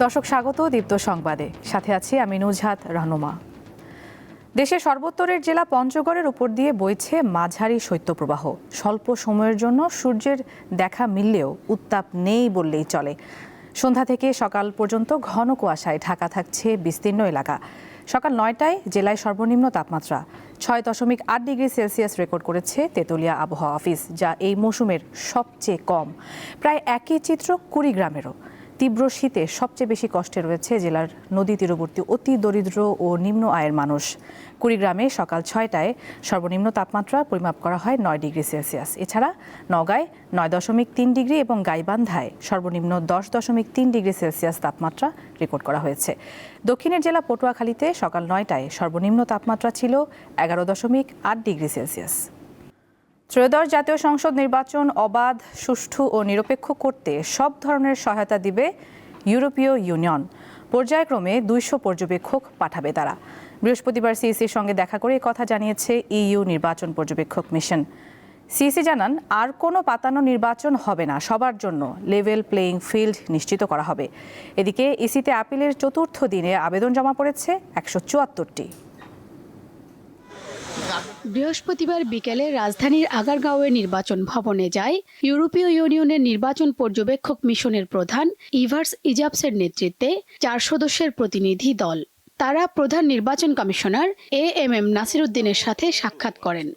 দর্শক স্বাগত দীপ্ত সংবাদে, সাথে আছি আমি নুজহাত রাহনুমা। দেশের সর্বোত্তরের জেলা পঞ্চগড়ের উপর দিয়ে বইছে মাঝারি শৈত্যপ্রবাহ। স্বল্প সময়ের জন্য সূর্যের দেখা মিললেও উত্তাপ নেই বললেই চলে। সন্ধ্যা থেকে সকাল পর্যন্ত ঘন কুয়াশায় ঢাকা থাকছে বিস্তীর্ণ এলাকা। সকাল ৯টায় জেলায় সর্বনিম্ন তাপমাত্রা ৬.৮ ডিগ্রি সেলসিয়াস রেকর্ড করেছে তেতুলিয়া আবহাওয়া অফিস, যা এই মৌসুমের সবচেয়ে কম। প্রায় একই চিত্র কুড়িগ্রামেরও। তীব্র শীতে সবচেয়ে বেশি কষ্টে রয়েছে জেলার নদী তীরবর্তী অতি দরিদ্র ও নিম্ন আয়ের মানুষ। কুড়িগ্রামে সকাল ৬টায় সর্বনিম্ন তাপমাত্রা পরিমাপ করা হয় ৯ ডিগ্রি সেলসিয়াস। এছাড়া নওগাঁয় ৯.৩ ডিগ্রি এবং গাইবান্ধায় সর্বনিম্ন 10.৩ ডিগ্রি সেলসিয়াস তাপমাত্রা রেকর্ড করা হয়েছে। দক্ষিণের জেলা পটুয়াখালীতে সকাল ৯টায় সর্বনিম্ন তাপমাত্রা ছিল 11.৮ ডিগ্রি সেলসিয়াস। ত্রয়োদশ জাতীয় সংসদ নির্বাচন অবাধ, সুষ্ঠু ও নিরপেক্ষ করতে সব ধরনের সহায়তা দিবে ইউরোপীয় ইউনিয়ন। পর্যায়ক্রমে ২০০ পর্যবেক্ষক পাঠাবে তারা। বৃহস্পতিবার সিইসির সঙ্গে দেখা করে কথা জানিয়েছে ইইউ নির্বাচন পর্যবেক্ষক মিশন। সিইসি জানান, আর কোনো পাতানো নির্বাচন হবে না, সবার জন্য লেভেল প্লেইং ফিল্ড নিশ্চিত করা হবে। এদিকে ইসিতে আপিলের চতুর্থ দিনে আবেদন জমা পড়েছে ১৭৪টি। বৃহস্পতিবার বিকেলে রাজধানীর আগারগাঁওয়ের নির্বাচন ভবনে যায় ইউরোপীয় ইউনিয়নের নির্বাচন পর্যবেক্ষক মিশনের প্রধান ইভার্স ইজাবসের নেতৃত্বে ৪ সদস্যের প্রতিনিধি দল। তারা প্রধান নির্বাচন কমিশনার এএমএম নাসিরউদ্দিনের সাথে সাক্ষাৎ করেন।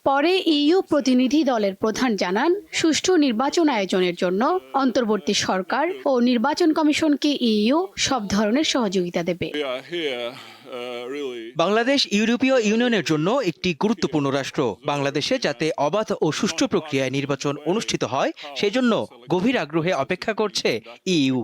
পরে ইইউ প্রতিনিধি দলের প্রধান জানান, সুষ্ঠু নির্বাচন আয়োজনের জন্য অন্তর্বর্তী সরকার ও নির্বাচন কমিশনকে ইইউ সব ধরনের সহযোগিতা দেবে। বাংলাদেশ ইউরোপীয় ইউনিয়নের জন্য একটি গুরুত্বপূর্ণ রাষ্ট্র। বাংলাদেশে যাতে অবাধ ও সুষ্ঠু প্রক্রিয়ায় নির্বাচন অনুষ্ঠিত হয়, সেজন্য গভীর আগ্রহে অপেক্ষা করছে ইইউ।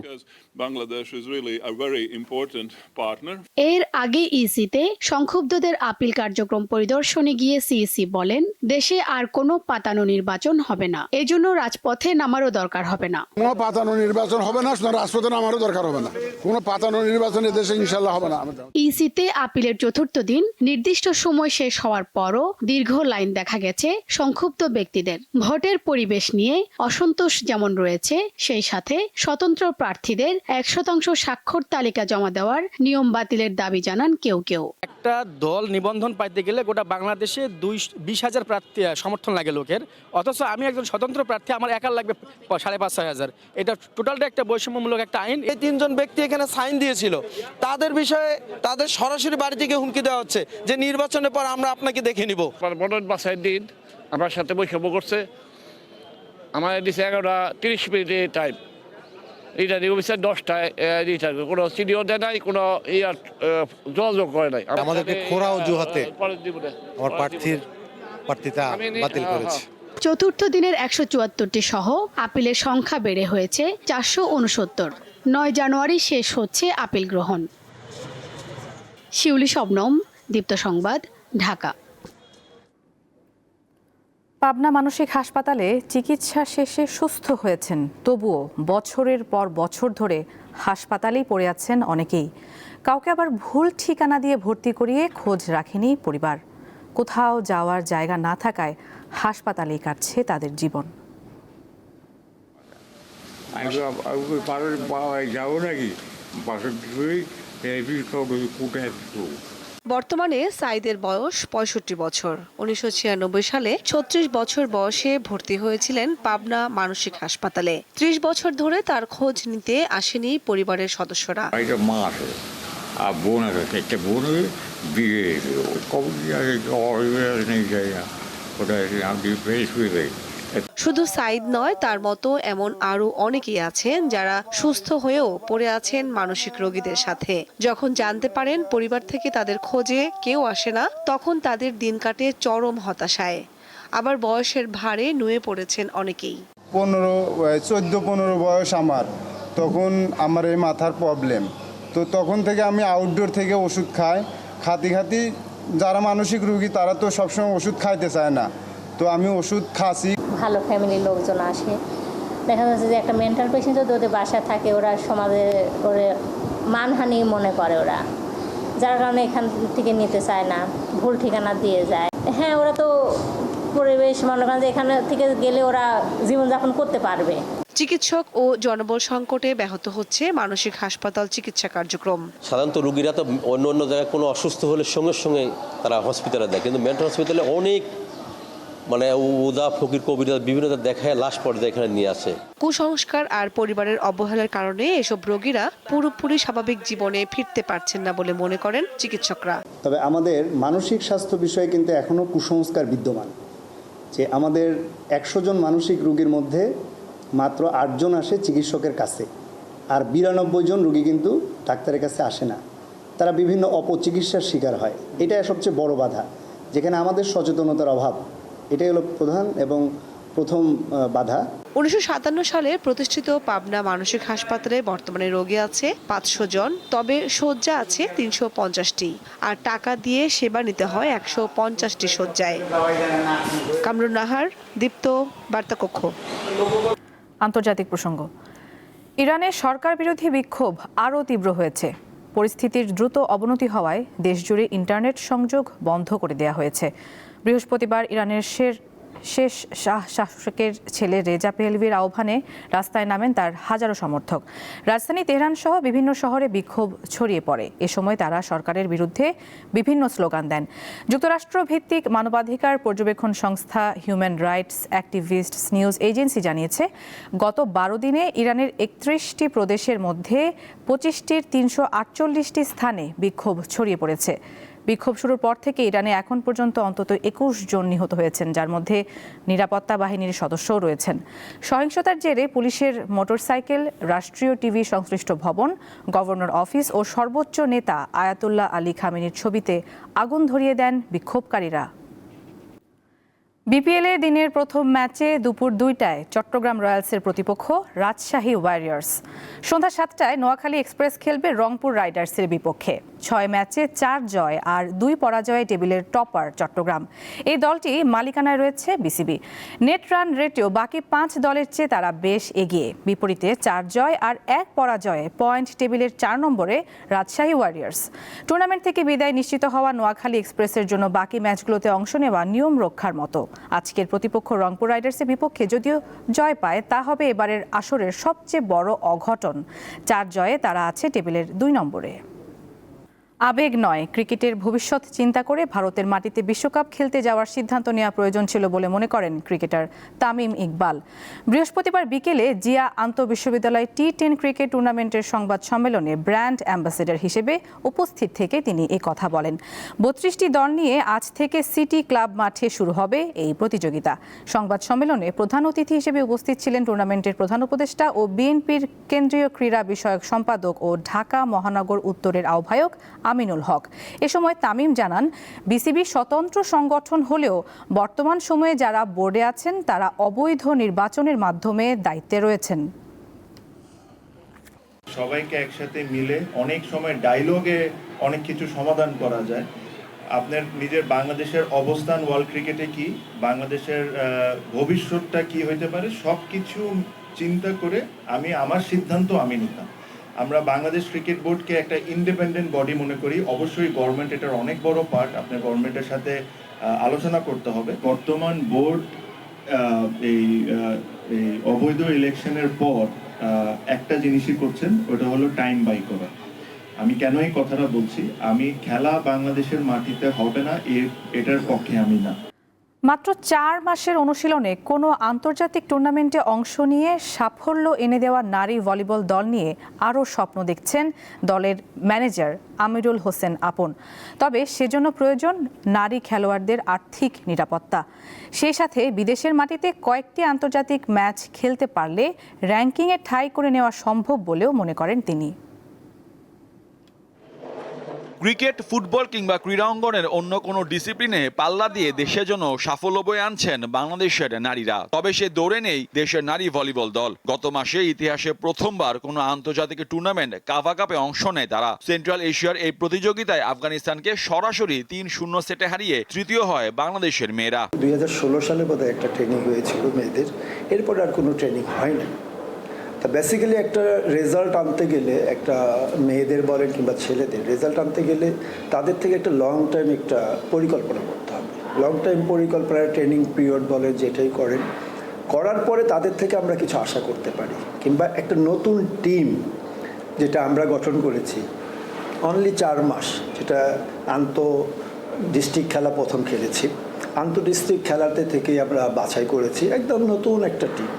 এর আগে ইসিতে সংক্ষুব্ধদের আপিল কার্যক্রম পরিদর্শনে গিয়ে সিইসি বলেন, দেশে আর কোনো পাতানো নির্বাচন হবে না, এজন্য রাজপথে নামারও দরকার হবে না। কোনো পাতানো নির্বাচন হবে না, রাজপথে নামারও দরকার হবে না। কোনো পাতানো নির্বাচন দেশে ইনশাল্লাহ হবে না। ইসিতে আপিলের চতুর্থ দিন নির্দিষ্ট সময় শেষ হওয়ার পরও দীর্ঘ লাইন দেখা গেছে সংক্ষুব্ধ ব্যক্তিদের। ভোটের পরিবেশ নিয়ে অসন্তোষ যেমন রয়েছে, সেই সাথে স্বতন্ত্র প্রার্থীদের ১% স্বাক্ষর তালিকা জমা দেওয়ার নিয়ম বাতিলের দাবি জানান কেউ কেউ। একটা দল নিবন্ধন পাইতে গেলে গোটা বাংলাদেশে ২০,০০০ প্রার্থী সমর্থন লাগে লোকের, অথচ আমি একজন স্বতন্ত্র প্রার্থী, আমার একার লাগবে ৫,৫০০। এটা টোটালটা একটা বৈষম্যমূলক একটা আইন। এই ৩ জন ব্যক্তি এখানে সাইন দিয়েছিল, তাদের বিষয়ে তাদের সরাসরি বাড়ি থেকে হুমকি দেওয়া হচ্ছে যে নির্বাচনের পর আমরা আপনাকে দেখে নিব। ভোট বাছাইয়ের দিন আমার সাথে বৈষম্য করছে। আমার দিচ্ছে 11:30 মিনিটে টাইম, রিটার্নিং অফিসার 10টায় রিটার্ন, কোনো সিডিও দেয় নাই, কোনো যোগাযোগ করে নাই। আমাদেরকে খোঁড়া অজুহাতে আমার প্রার্থিতা বাতিল করেছে। চতুর্থ দিনের ১৭৪টি সহ আপিলের সংখ্যা বেড়ে হয়েছে ৪৬৯। ৯ জানুয়ারি শেষ হচ্ছে আপিল গ্রহণ। শিউলি শবনম, দীপ্ত সংবাদ, ঢাকা। পাবনা মানসিক হাসপাতালে চিকিৎসা শেষে সুস্থ হয়েছেন, তবুও বছরের পর বছর ধরে হাসপাতালেই পড়ে আছেন অনেকেই। কাউকে আবার ভুল ঠিকানা দিয়ে ভর্তি করিয়ে খোঁজ রাখেনি পরিবার। কোথাও যাওয়ার জায়গা না থাকায় হাসপাতালেই কাটছে তাদের জীবন। বর্তমানে সাইদের বয়স ৬৫ বছর। ১৯৯৬ সালে ৩৬ বছর বয়সে ভর্তি হয়েছিলেন পাবনা মানসিক হাসপাতালে। ৩০ বছর ধরে তার খোঁজ নিতে আসেনি পরিবারের সদস্যরা। শুধু সাইদ নয়, তার মতো এমন আরো অনেকেই আছেন যারা সুস্থ হয়েও পড়ে আছেন মানসিক রোগীদের সাথে। যখন জানতে পারেন পরিবার থেকে তাদের খোঁজে কেউ আসে না, তখন তাদের দিন কাটে চরম হতাশায়। আবার বয়সের ভারে নুয়ে পড়েছেন অনেকেই। 14-15 বয়স আমার, তখন আমার এই মাথার প্রবলেম। তো তখন থেকে আমি আউটডোর থেকে ওষুধ খাতি যারা মানসিক রোগী তারা তো সবসময় ওষুধ খাইতে চায় না, তো আমি ওষুধ খাচ্ছি। ভালো ফ্যামিলির লোকজন আসে, দেখা যাচ্ছে যে একটা মেন্টাল পেশেন্ট যদি ওদের বাসায় থাকে, ওরা সমাজে ওরা মানহানি মনে করে, ওরা যার কারণে এখান থেকে নিতে চায় না, ভুল ঠিকানা দিয়ে যায়। হ্যাঁ, ওরা তো পরিবেশ মনে করেন যে এখানে থেকে গেলে ওরা জীবনযাপন করতে পারবে। চিকিৎসক ও জনবল সংকটে ব্যাহত হচ্ছে মানসিক হাসপাতাল চিকিৎসা কার্যক্রম। সাধারণত রোগীরা তো অন্য জায়গায় কোনো অসুস্থ হলে সঙ্গে সঙ্গে তারা হসপিটালে দেয়, কিন্তু মেন্টাল হসপিটালে অনেক উদা ফকির কবিরা বিভিন্ন দেখায় লাশ পর্যায়ে এখানে নিয়ে আসে। কুসংস্কার আর পরিবারের অবহেলার কারণে এসব রোগীরা পুরোপুরি স্বাভাবিক জীবনে ফিরতে পারছেন না বলে মনে করেন চিকিৎসকরা। তবে আমাদের মানসিক স্বাস্থ্য বিষয়ে কিন্তু এখনো কুসংস্কার বিদ্যমান, যে আমাদের 100 জন মানসিক রোগীর মধ্যে মাত্র 8 জন আসে চিকিৎসকের কাছে, আর 92 জন রোগী কিন্তু ডাক্তারের কাছে আসে না। তারা বিভিন্ন অপচিকিৎসার শিকার হয়। এটা সবচেয়ে বড় বাধা, যেখানে আমাদের সচেতনতার অভাব। এটাই হলো প্রধান এবং প্রথম বাধা। 1957 সালে প্রতিষ্ঠিত পাবনা মানসিক হাসপাতালে বর্তমানে রোগী আছে 500 জন, তবে শয্যা আছে 350টি, আর টাকা দিয়ে সেবা নিতে হয় 150টি শয্যায়। কামরুন নাহার, দীপ্ত, বার্তাকক্ষ। আন্তর্জাতিক প্রসঙ্গ। ইরানের সরকার বিরোধী বিক্ষোভ আরও তীব্র হয়েছে। পরিস্থিতির দ্রুত অবনতি হওয়ায় দেশজুড়ে ইন্টারনেট সংযোগ বন্ধ করে দেওয়া হয়েছে। বৃহস্পতিবার ইরানের শেষ শাসকের ছেলে রেজা পেহলভির আহ্বানে রাস্তায় নামেন তার হাজারো সমর্থক। রাজধানী তেহরান সহ বিভিন্ন শহরে বিক্ষোভ ছড়িয়ে পড়ে। এ সময় তারা সরকারের বিরুদ্ধে বিভিন্ন স্লোগান দেন। যুক্তরাষ্ট্র ভিত্তিক মানবাধিকার পর্যবেক্ষণ সংস্থা human rights activists news agency জানিয়েছে, গত 12 দিনে ইরানের 31টি প্রদেশের মধ্যে 25টির 348টি স্থানে বিক্ষোভ ছড়িয়ে পড়েছে। বিক্ষোভ শুরুর পর থেকে ইরানে এখন পর্যন্ত অন্তত 21 জন নিহত হয়েছেন, যার মধ্যে নিরাপত্তা বাহিনীর সদস্যও রয়েছেন। সহিংসতার জেরে পুলিশের মোটরসাইকেল, রাষ্ট্রীয় টিভি সংশ্লিষ্ট ভবন, গভর্নর অফিস ও সর্বোচ্চ নেতা আয়াতুল্লাহ আলী খামেনির ছবিতে আগুন ধরিয়ে দেন বিক্ষোভকারীরা। বিপিএলে দিনের প্রথম ম্যাচে দুপুর 2টায় চট্টগ্রাম রয়্যালসের প্রতিপক্ষ রাজশাহী ওয়ারিয়র্স। সন্ধ্যা 7টায় নোয়াখালী এক্সপ্রেস খেলবে রংপুর রাইডার্সের বিপক্ষে। 6 ম্যাচে 4 জয় আর 2 পরাজয়ে টেবিলের টপার চট্টগ্রাম। এই দলটি মালিকানায় রয়েছে বিসিবি। নেট রান রেটেও বাকি 5 দলের চেয়ে তারা বেশ এগিয়ে। বিপরীতে 4 জয় আর 1 পরাজয়ে পয়েন্ট টেবিলের 4 নম্বরে রাজশাহী ওয়ারিয়র্স। টুর্নামেন্ট থেকে বিদায় নিশ্চিত হওয়া নোয়াখালী এক্সপ্রেসের জন্য বাকি ম্যাচগুলোতে অংশ নেওয়া নিয়ম রক্ষার মতো। আজকের প্রতিপক্ষ রংপুর রাইডার্সের বিপক্ষে যদিও জয় পায়, তা হবে এবারের আসরের সবচেয়ে বড় অঘটন। 4 জয়ে তারা আছে টেবিলের 2 নম্বরে। আবেগ নয়, ক্রিকেটের ভবিষ্যৎ চিন্তা করে ভারতের মাটিতে বিশ্বকাপ খেলতে যাওয়ার সিদ্ধান্ত নেওয়া প্রয়োজন ছিল বলে মনে করেন ক্রিকেটার তামিম ইকবাল। বৃহস্পতিবার বিকেলে জিয়া আন্তঃবিশ্ববিদ্যালয় টি10 ক্রিকেট টুর্নামেন্টের সংবাদ সম্মেলনে ব্র্যান্ড অ্যাম্বাসেডর হিসেবে উপস্থিত থেকে তিনি এ কথা বলেন। 32টি দল নিয়ে আজ থেকে সিটি ক্লাব মাঠে শুরু হবে এই প্রতিযোগিতা। সংবাদ সম্মেলনে প্রধান অতিথি হিসেবে উপস্থিত ছিলেন টুর্নামেন্টের প্রধান উপদেষ্টা ও বিএনপির কেন্দ্রীয় ক্রীড়া বিষয়ক সম্পাদক ও ঢাকা মহানগর উত্তরের আহ্বায়ক আমিনুল হক। এ সময় তামিম জানান, বিসিবি স্বতন্ত্র সংগঠন হলেও বর্তমান সময়ে যারা বোর্ডে আছেন তারা অবৈধ নির্বাচনের মাধ্যমে দায়িত্বে রয়েছেন। সবাইকে একসাথে মিলে অনেক সময় ডায়লগে অনেক কিছু সমাধান করা যায়। আপনার নিজের বাংলাদেশের অবস্থান ওয়ার্ল্ড ক্রিকেটে কি, বাংলাদেশের ভবিষ্যৎটা কি হইতে পারে, সব কিছু চিন্তা করে আমার সিদ্ধান্ত আমি নিতাম। আমরা বাংলাদেশ ক্রিকেট বোর্ডকে একটা ইন্ডিপেন্ডেন্ট বডি মনে করি। অবশ্যই গভর্নমেন্ট এটার অনেক বড় পার্ট, আপনার গভর্নমেন্টের সাথে আলোচনা করতে হবে। বর্তমান বোর্ড এই অবৈধ ইলেকশনের পর একটা জিনিসই করছেন, ওটা হলো টাইম বাই করা। আমি কেন এই কথাটা বলছি, আমি খেলা বাংলাদেশের মাটিতে হবে না এটার পক্ষে আমি না। মাত্র 4 মাসের অনুশীলনে কোনো আন্তর্জাতিক টুর্নামেন্টে অংশ নিয়ে সাফল্য এনে দেওয়া নারী ভলিবল দল নিয়ে আরও স্বপ্ন দেখছেন দলের ম্যানেজার আমিরুল হোসেন আপন। তবে সেজন্য প্রয়োজন নারী খেলোয়াড়দের আর্থিক নিরাপত্তা। সেই সাথে বিদেশের মাটিতে কয়েকটি আন্তর্জাতিক ম্যাচ খেলতে পারলে র্যাঙ্কিংয়ে ঠাঁই করে নেওয়া সম্ভব বলেও মনে করেন তিনি। ক্রিকেট, ফুটবল কিংবা ক্রীড়া অঙ্গনের অন্য কোনো ডিসিপ্লিনে পাল্লা দিয়ে দেশের জন্য সাফল্য বয়ে আনছেন বাংলাদেশের নারীরা। তবে সে দৌড়ে নেই দেশের নারী ভলিবল দল। গত মাসে ইতিহাসে প্রথমবার কোনো আন্তর্জাতিক টুর্নামেন্ট কাভা কাপে অংশ নেয় তারা। সেন্ট্রাল এশিয়ার এই প্রতিযোগিতায় আফগানিস্তানকে সরাসরি 3-0 সেটে হারিয়ে তৃতীয় হয় বাংলাদেশের মেয়েরা। 2016 সালে বোধহয় একটা ট্রেনিং হয়েছিল মেয়েদের, এরপর আর কোনো ট্রেনিং হয় না। তা বেসিক্যালি একটা রেজাল্ট আনতে গেলে, একটা মেয়েদের বলেন কিংবা ছেলেদের রেজাল্ট আনতে গেলে তাদের থেকে একটা লং টাইম একটা পরিকল্পনা করতে হবে। লং টাইম পরিকল্পনা, ট্রেনিং পিরিয়ড বলেন যেটাই করেন, করার পরে তাদের থেকে আমরা কিছু আশা করতে পারি, কিংবা একটা নতুন টিম যেটা আমরা গঠন করেছি অনলি 4 মাস, যেটা ডিস্ট্রিক্ট খেলা প্রথম খেলেছি, ডিস্ট্রিক্ট খেলাতে থেকেই আমরা বাছাই করেছি একদম নতুন একটা টিম।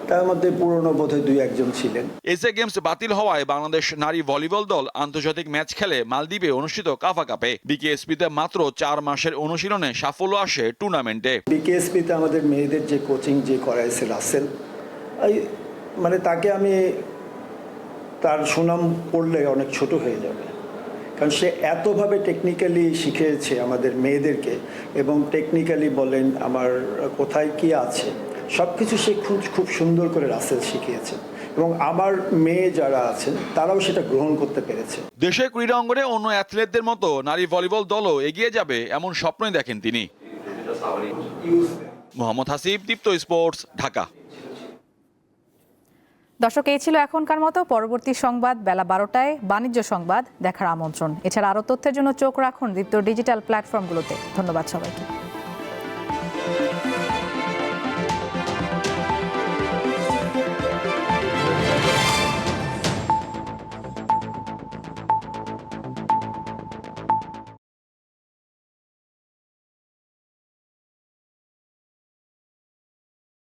তার মধ্যে পুরনো বোধহয় 2-1 ছিলেন। এশিয়া গেমস বাতিল হওয়ায় বাংলাদেশ নারী ভলিবল দল আন্তর্জাতিক ম্যাচ খেলে মালদ্বীপে অনুষ্ঠিত কাফা কাপে। বিকেএসপিতে মাত্র 4 মাসের অনুশীলনে সাফল্য আসে টুর্নামেন্টে। বিকেএসপিতে আমাদের মেয়েদের যে কোচিং যে করাইছে রাসেল, মানে তাকে আমি তার সুনাম পড়লে অনেক ছোট হয়ে যাবে, কারণ সে এতভাবে টেকনিক্যালি শিখিয়েছে আমাদের মেয়েদেরকে, এবং টেকনিক্যালি বলেন আমার কোথায় কি আছে সব কিছু সে খুব সুন্দর করে রাসেল শিখিয়েছে, এবং আমার মেয়ে যারা আছেন তারাও সেটা গ্রহণ করতে পেরেছে। দেশের ক্রীড়া অঙ্গনে অন্য অ্যাথলেটদের মতো নারী ভলিবল দলও এগিয়ে যাবে এমন স্বপ্নই দেখেন তিনি। মোহাম্মদ হাসিব, দীপ্ত স্পোর্টস, ঢাকা। দর্শক, এই ছিল এখনকার মতো। পরবর্তী সংবাদ বেলা 12টায় বাণিজ্য সংবাদ দেখার আমন্ত্রণ। এছাড়া আরও তথ্যের জন্য চোখ রাখুন দীপ্ত ডিজিটাল প্ল্যাটফর্মগুলোতে। ধন্যবাদ সবাইকে।